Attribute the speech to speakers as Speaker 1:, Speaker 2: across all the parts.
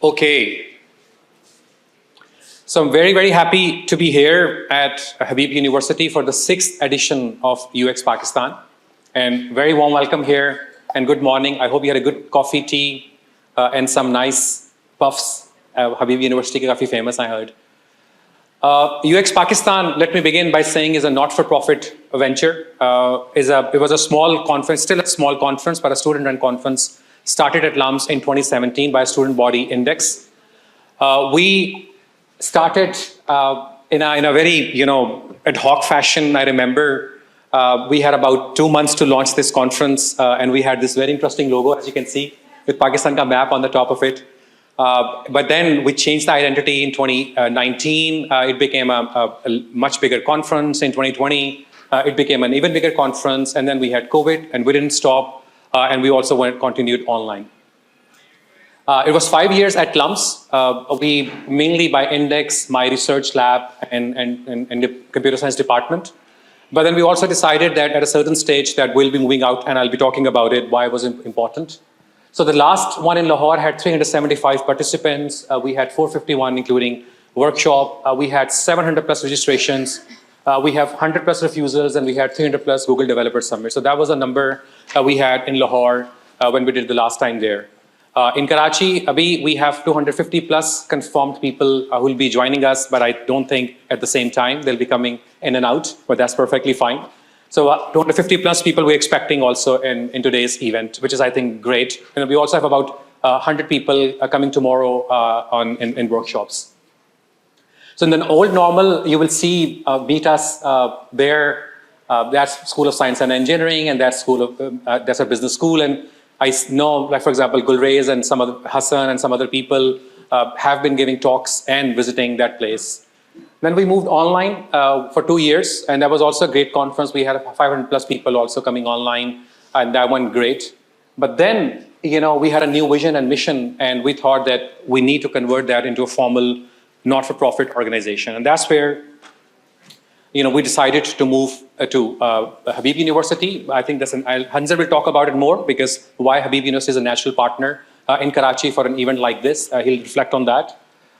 Speaker 1: Okay. So I'm very, very happy to be here at Habib University for the 6th edition of UX Pakistan. And very warm welcome here and good morning. I hope you had a good coffee, tea, and some nice puffs. Habib University is very famous, I heard. UX Pakistan, let me begin by saying, is a not-for-profit venture. It was a small conference, still a small conference, but a student-run conference started at LUMS in 2017 by a student body index. We started in a very, ad hoc fashion. I remember we had about 2 months to launch this conference, and we had this very interesting logo, as you can see, with Pakistan ka map on the top of it. But then we changed the identity in 2019. It became a much bigger conference. In 2020, it became an even bigger conference. And then we had COVID, and we didn't stop. And we also continued online. It was 5 years at LUMS. We mainly by index, my research lab, and the computer science department. But then we also decided that at a certain stage that we'll be moving out, and I'll be talking about it, why it was important. So the last one in Lahore had 375 participants. We had 451, including workshop. We had 700 plus registrations. We have 100 plus refusals, and we had 300 plus Google Developer Summit. So that was a number we had in Lahore when we did the last time there. In Karachi, we have 250 plus confirmed people who will be joining us, but I don't think at the same time they'll be coming in and out, but that's perfectly fine. So 250 plus people we're expecting also in today's event, which is, I think, great. And we also have about 100 people coming tomorrow in workshops. So in the old normal, you will see, meet us there. That's School of Science and Engineering, and that's a business school. And I know, like, for example, Gulrez and Hassan and some other people have been giving talks and visiting that place. Then we moved online for 2 years, and that was also a great conference. We had 500 plus people also coming online, and that went great. But then, we had a new vision and mission, and we thought that we need to convert that into a formal, not-for-profit organization. And that's where, we decided to move to Habib University. I think Hanzar will talk about it more, because why Habib University is a natural partner in Karachi for an event like this. He'll reflect on that.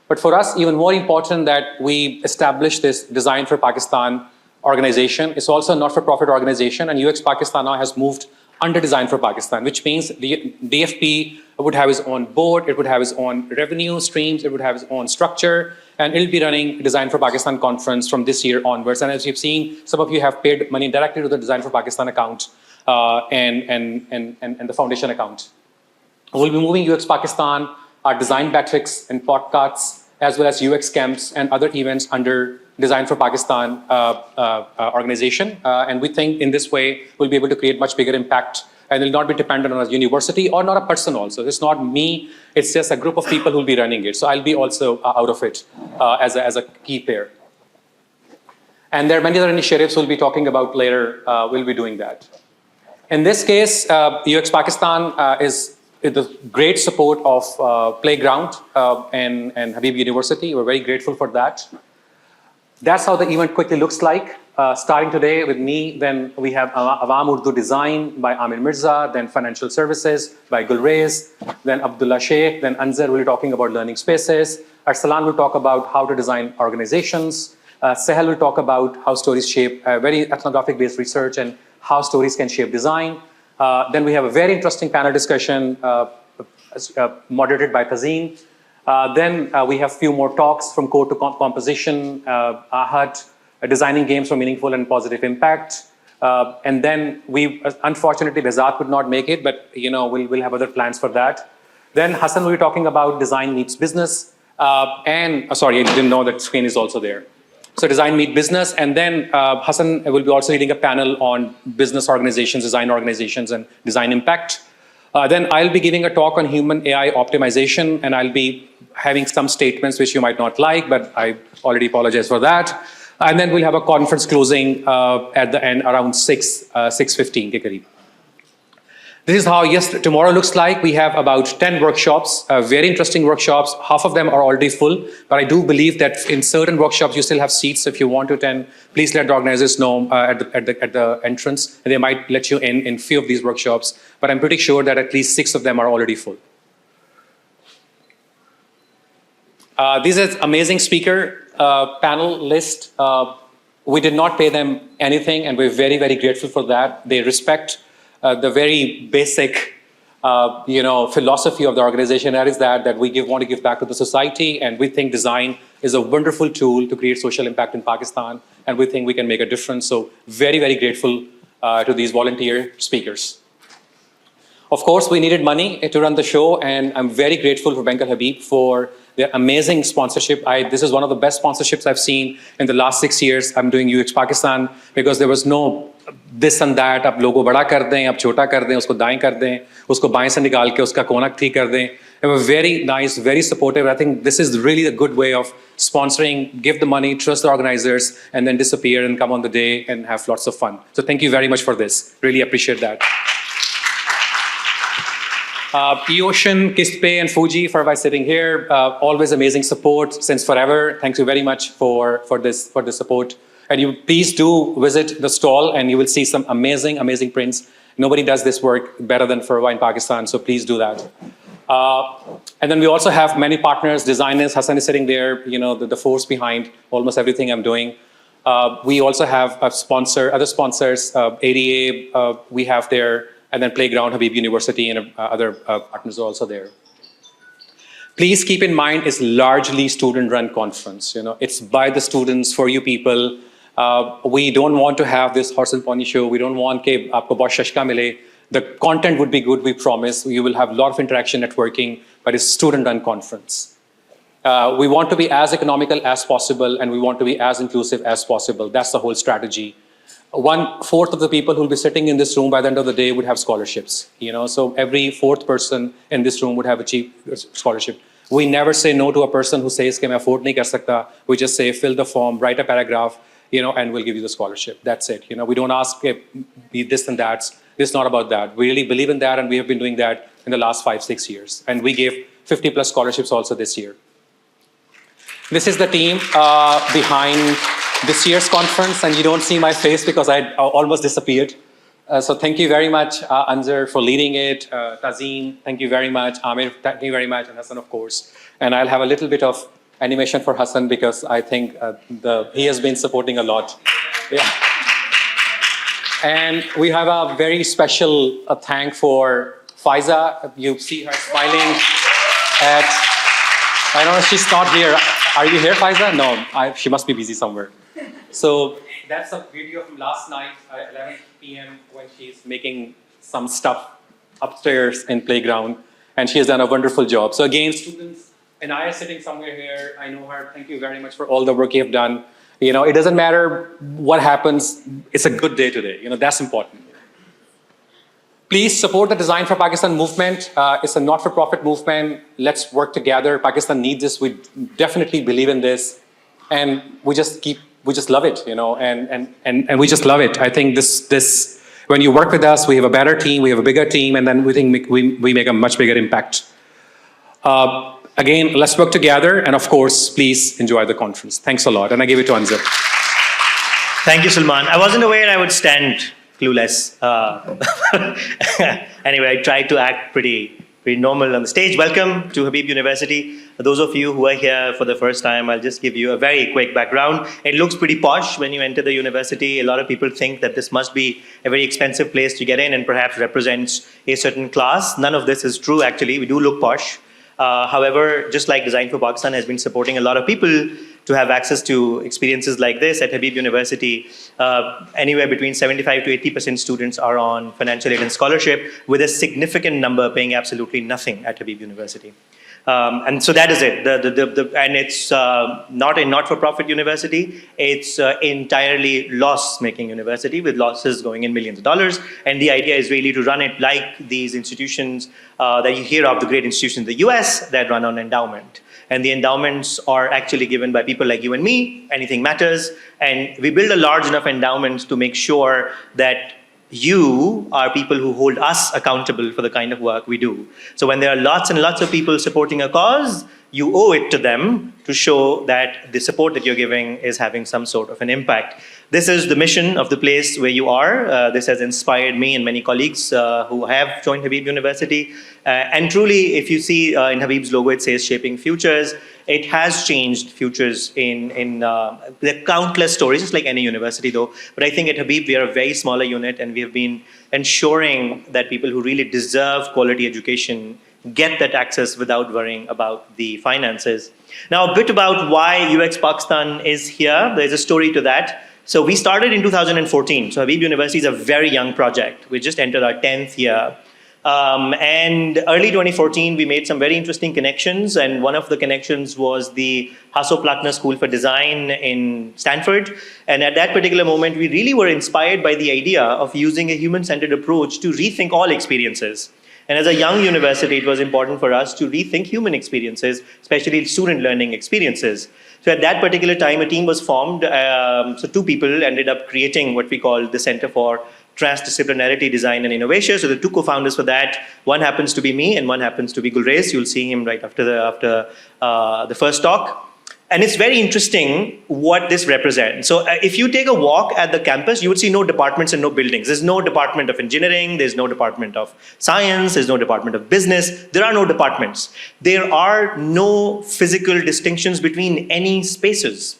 Speaker 1: But for us, even more important that we establish this Design for Pakistan organization. It's also a not-for-profit organization, and UX Pakistan now has moved under Design for Pakistan, which means the DFP would have its own board, it would have its own revenue streams, it would have its own structure, and it'll be running Design for Pakistan conference from this year onwards. And as you've seen, some of you have paid money directly to the Design for Pakistan account and the foundation account. We'll be moving UX Pakistan, our design metrics and podcasts, as well as UX camps and other events under Design for Pakistan organization. And we think in this way, we'll be able to create much bigger impact, and will not be dependent on a university or not a person also. It's not me, it's just a group of people who'll be running it. So I'll be also out of it as a key player. And there are many other initiatives we'll be talking about later. We'll be doing that. In this case, UX Pakistan is the great support of Playground and Habib University. We're very grateful for that. That's how the event quickly looks like. Starting today with me, then we have Awam Urdu Design by Amir Mirza, then Financial Services by Gulrez, then Abdullah Sheikh, then Anzar will be talking about learning spaces. Arsalan will talk about how to design organizations. Sahel will talk about how stories shape very ethnographic-based research and how stories can shape design. Then we have a very interesting panel discussion moderated by Tazeen. Then we have a few more talks from code to composition, Ahad, designing games for meaningful and positive impact. And then unfortunately, Behzad could not make it, but we'll have other plans for that. Then Hassan will be talking about design meets business. Sorry, I didn't know that screen is also there. So design meet business, and then Hassan will be also leading a panel on business organizations, design organizations, and design impact. Then I'll be giving a talk on human AI optimization, and I'll be having some statements which you might not like, but I already apologize for that. And then we'll have a conference closing at the end around 6:15 ke kareeb. This is how tomorrow looks like. We have about 10 workshops, very interesting workshops. Half of them are already full, but I do believe that in certain workshops you still have seats. If you want to attend, please let the organizers know at the entrance, and they might let you in few of these workshops. But I'm pretty sure that at least 6 of them are already full. This is amazing speaker panel list. We did not pay them anything, and we're very, very grateful for that. They respect the very basic, philosophy of the organization. That is that we want to give back to the society, and we think design is a wonderful tool to create social impact in Pakistan, and we think we can make a difference. So very, very grateful to these volunteer speakers. Of course, we needed money to run the show, and I'm very grateful for Bank Al Habib for their amazing sponsorship. This is one of the best sponsorships I've seen in the last 6 years. I'm doing UX Pakistan because there was no this and that. आप लोगों बड़ा कर दें, आप छोटा कर दें, उसको दाएं कर दें, उसको बाएं से निकाल के उसका कोना ठीक कर दें. They were very nice, very supportive. I think this is really a good way of sponsoring. Give the money, trust the organizers, and then disappear and come on the day and have lots of fun. So thank you very much for this. Really appreciate that. eOcean, Kistpay, and Fuji for by sitting here. Always amazing support since forever. Thank you very much for this support. And you please do visit the stall, and you will see some amazing prints. Nobody does this work better than Farwa in Pakistan, so please do that. And then we also have many partners, designers. Hassan is sitting there, the force behind almost everything I'm doing. We also have other sponsors, ADA, we have there. And then Playground, Habib University, and other partners are also there. Please keep in mind, it's largely student-run conference. It's by the students, for you people. We don't want to have this horse and pony show. We don't want that aapko bahut shashka mile. The content would be good, we promise. You will have a lot of interaction, networking, but it's student-run conference. We want to be as economical as possible, and we want to be as inclusive as possible. That's the whole strategy. 1/4 of the people who will be sitting in this room by the end of the day would have scholarships. So every 4th person in this room would have achieved scholarship. We never say no to a person who says, "I afford nahi kar sakta." We just say, fill the form, write a paragraph, and we'll give you the scholarship. That's it. We don't ask be this and that. It's not about that. We really believe in that, and we have been doing that in the last 5-6 years. And we gave 50+ scholarships also this year. This is the team behind this year's conference, and you don't see my face because I almost disappeared. So thank you very much, Anzar, for leading it. Tazeen, thank you very much. Amir, thank you very much, and Hassan, of course. And I'll have a little bit of animation for Hassan because I think he has been supporting a lot. Yeah. And we have a very special thank for Faiza. You see her smiling at, I don't know, she's not here. Are you here, Faiza? No, she must be busy somewhere. So that's a video from last night at 11 p.m. when she's making some stuff upstairs in Playground, and she has done a wonderful job. So again, students and I are sitting somewhere here. I know her. Thank you very much for all the work you have done. It doesn't matter what happens. It's a good day today. That's important. Please support the Design for Pakistan movement. It's a not-for-profit movement. Let's work together. Pakistan needs this. We definitely believe in this, and we just love it, and we just love it. I think this when you work with us, we have a better team, we have a bigger team, and then we think we make a much bigger impact. Again, let's work together, and of course, please enjoy the conference. Thanks a lot, and I give it to Anzar.
Speaker 2: Thank you, Suleman. I wasn't aware I would stand clueless. Anyway, I tried to act pretty normal on the stage. Welcome to Habib University. For those of you who are here for the first time, I'll just give you a very quick background. It looks pretty posh when you enter the university. A lot of people think that this must be a very expensive place to get in and perhaps represents a certain class. None of this is true, actually. We do look posh. However, just like Design for Pakistan has been supporting a lot of people to have access to experiences like this at Habib University, anywhere between 75 to 80% students are on financial aid and scholarship, with a significant number paying absolutely nothing at Habib University. And so that is it. And it's not a not-for-profit university. It's entirely loss-making university with losses going in millions of dollars. And the idea is really to run it like these institutions that you hear of, the great institutions in the US that run on endowment. And the endowments are actually given by people like you and me. Anything matters. And we build a large enough endowment to make sure that you are people who hold us accountable for the kind of work we do. So when there are lots and lots of people supporting a cause, you owe it to them to show that the support that you're giving is having some sort of an impact. This is the mission of the place where you are. This has inspired me and many colleagues who have joined Habib University. And truly, if you see in Habib's logo, it says Shaping Futures. It has changed futures in there are countless stories, just like any university though. But I think at Habib, we are a very smaller unit, and we have been ensuring that people who really deserve quality education get that access without worrying about the finances. Now, a bit about why UX Pakistan is here. There's a story to that. So we started in 2014. So Habib University is a very young project. We just entered our 10th year. And early 2014, we made some very interesting connections. And one of the connections was the Hasso-Plattner School for Design in Stanford. And at that particular moment, we really were inspired by the idea of using a human-centered approach to rethink all experiences. And as a young university, it was important for us to rethink human experiences, especially student learning experiences. So at that particular time, a team was formed. So two people ended up creating what we call the Center for Transdisciplinarity Design and Innovation. So the two co-founders for that, one happens to be me and one happens to be Gulrez. You'll see him right after the first talk. And it's very interesting what this represents. So if you take a walk at the campus, you would see no departments and no buildings. There's no department of engineering, there's no department of science, there's no department of business. There are no departments. There are no physical distinctions between any spaces.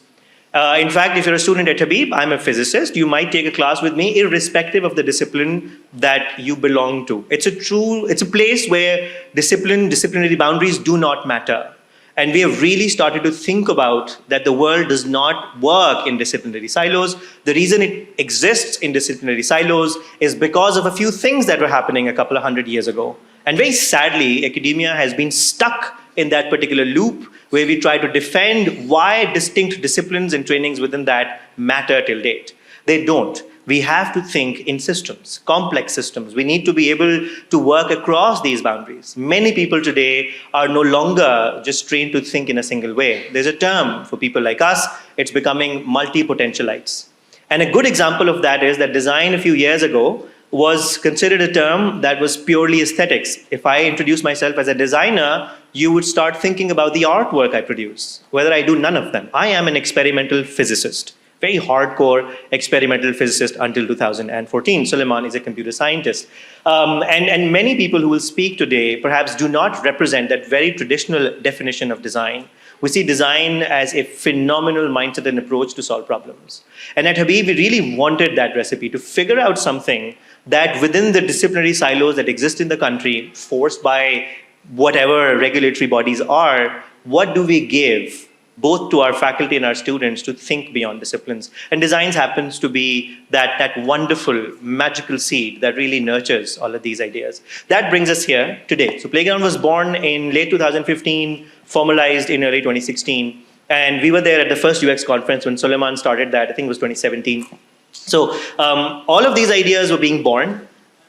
Speaker 2: In fact, if you're a student at Habib, I'm a physicist, you might take a class with me irrespective of the discipline that you belong to. It's a place where disciplinary boundaries do not matter. And we have really started to think about that the world does not work in disciplinary silos. The reason it exists in disciplinary silos is because of a few things that were happening a couple of 100 years ago. And very sadly, academia has been stuck in that particular loop where we try to defend why distinct disciplines and trainings within that matter till date. They don't. We have to think in systems, complex systems. We need to be able to work across these boundaries. Many people today are no longer just trained to think in a single way. There's a term for people like us. It's becoming multi-potentialites. And a good example of that is that design a few years ago was considered a term that was purely aesthetics. If I introduce myself as a designer, you would start thinking about the artwork I produce, whether I do none of them. I am an experimental physicist. Very hardcore experimental physicist until 2014. Suleman is a computer scientist. And many people who will speak today perhaps do not represent that very traditional definition of design. We see design as a phenomenal mindset and approach to solve problems. And at Habib, we really wanted that recipe to figure out something that within the disciplinary silos that exist in the country, forced by whatever regulatory bodies are, what do we give both to our faculty and our students to think beyond disciplines. And designs happens to be that wonderful, magical seed that really nurtures all of these ideas. That brings us here today. So Playground was born in late 2015, formalized in early 2016. And we were there at the first UX conference when Suleman started that, I think it was 2017. So all of these ideas were being born.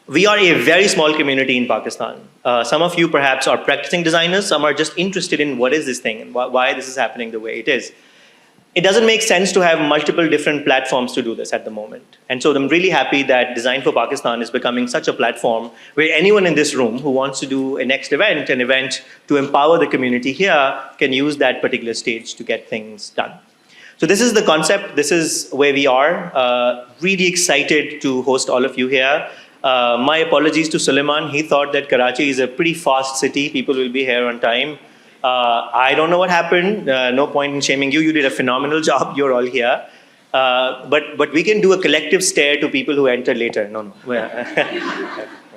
Speaker 2: We are a very small community in Pakistan. Some of you perhaps are practicing designers, some are just interested in what is this thing and why this is happening the way it is. It doesn't make sense to have multiple different platforms to do this at the moment. And so I'm really happy that Design for Pakistan is becoming such a platform where anyone in this room who wants to do a next event, an event to empower the community here, can use that particular stage to get things done. So this is the concept, this is where we are. Really excited to host all of you here. My apologies to Suleman. He thought that Karachi is a pretty fast city. People will be here on time. I don't know what happened. No point in shaming you. You did a phenomenal job. You're all here. But we can do a collective stare to people who enter later. No.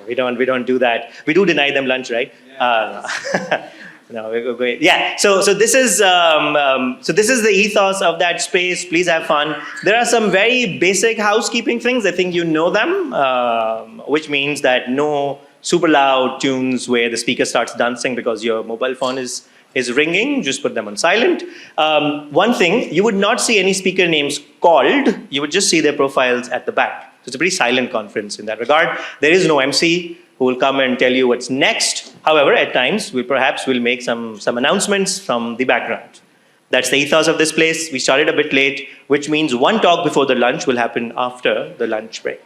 Speaker 2: We don't do that. We do deny them lunch, right? No, we're great. Yeah. So this is the ethos of that space. Please have fun. There are some very basic housekeeping things. I think you know them, which means that no super loud tunes where the speaker starts dancing because your mobile phone is ringing. Just put them on silent. One thing, you would not see any speaker names called. You would just see their profiles at the back. So it's a pretty silent conference in that regard. There is no MC who will come and tell you what's next. However, at times, we perhaps will make some announcements from the background. That's the ethos of this place. We started a bit late, which means one talk before the lunch will happen after the lunch break.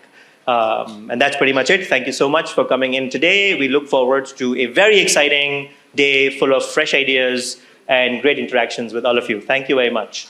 Speaker 2: And that's pretty much it. Thank you so much for coming in today. We look forward to a very exciting day full of fresh ideas and great interactions with all of you. Thank you very much.